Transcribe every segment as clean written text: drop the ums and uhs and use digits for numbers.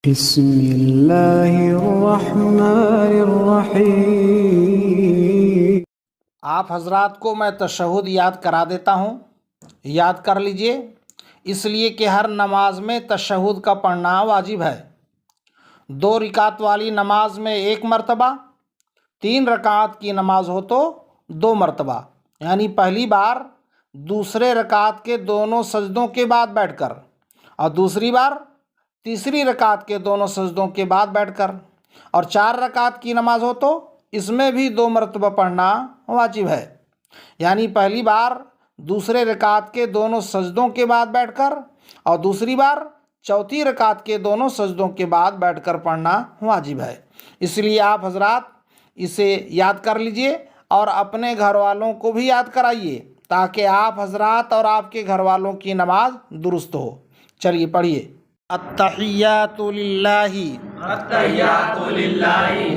बिस्मिल्लाहिर्रहमानिर्रहीम। आप हजरात को मैं तशहुद याद करा देता हूँ, याद कर लीजिए, इसलिए कि हर नमाज में तशहुद का पढ़ना वाजिब है। 2 रकात वाली नमाज में 1 मरतबा, 3 रकात की नमाज हो तो 2 मरतबा, यानी पहली बार दूसरे रकात के दोनों सजदों के बाद बैठकर और दूसरी बार तीसरी रकात के दोनों सजदों के बाद बैठकर, और 4 रकात की नमाज हो तो इसमें भी 2 मरतबा पढ़ना वाजिब है। यानी पहली बार दूसरे रकात के दोनों सजदों के बाद बैठकर और दूसरी बार चौथी रकात के दोनों सजदों के बाद बैठकर पढ़ना वाजिब है। इसलिए आप हजरात इसे याद कर लीजिए और अपने घर वालों को भी याद कराइए ताकि आप हजरात और आपके घर वालों की नमाज दुरुस्त हो। चलिए पढ़िए। अत्तहियातु लिल्लाहि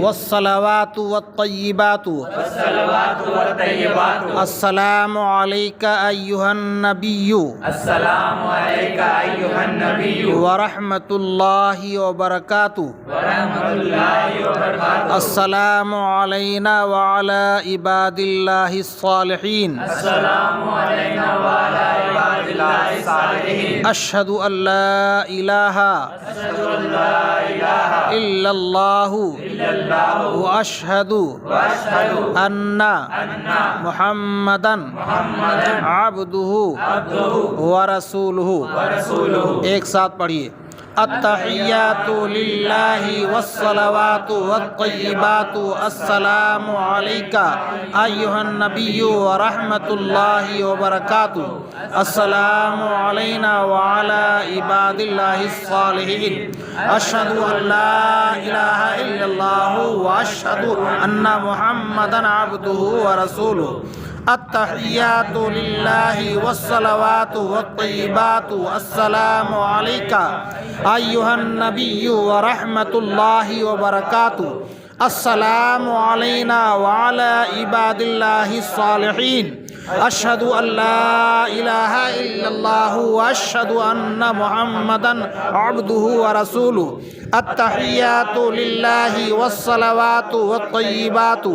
वस्सलावातु वत्तय्यिबातु अस्सलामु अलैका अय्युहन नबिय्यु व रहमतुल्लाहि व बरकातुहू अस्सलामु अलैना व अला इबादिल्लाहिस सालिहीन अशहदु अल्ला इलाहा इल्लल्लाहु व अशहदु अन्ना मुहम्मदन अब्दुहु व रसूलुहु। एक साथ पढ़िए। अत्तहियातु लिल्लाहि वस्सलावातु वत्तय्यिबातु अस्सलामु अलैका अय्युहन नबिय्यु व रहमतुल्लाहि व बरकातुहू अस्सलामु अलैना व अला इबादिल्लाहिस सालिहीन अशहदु अल्ला इलाहा इल्लल्लाहु व अशहदु अन्ना मुहम्मदन अब्दुहु व रसूलुहु। अत्तहियातु लिल्लाहि वस्सलावातु वत्तय्यिबातु अस्सलामु अलैका अय्युहन नबिय्यु व रहमतुल्लाहि व बरकातुहू अस्सलामु अलैना व अला इबादिल्लाहिस सालिहीन अशहदु अल्ला इलाहा इल्लल्लाहु व अशहदु अन्ना मुहम्मदन अब्दुहु व रसूलुहु। अत्तहियातु लिल्लाहि वस्सलावातु वत्तय्यिबातु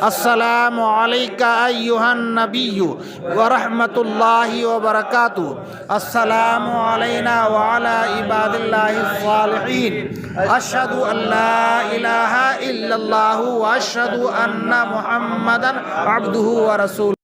अस्सलामु अलैका अय्युहन नबिय्यु व रहमतुल्लाहि व बरकातुहू अस्सलामु अलैना व अला इबादिल्लाहिस सालिहीन अशहदु अल्ला इलाहा इल्लल्लाहु व अशहदु अन्ना मुहम्मदन अब्दुहु व रसूलुहु।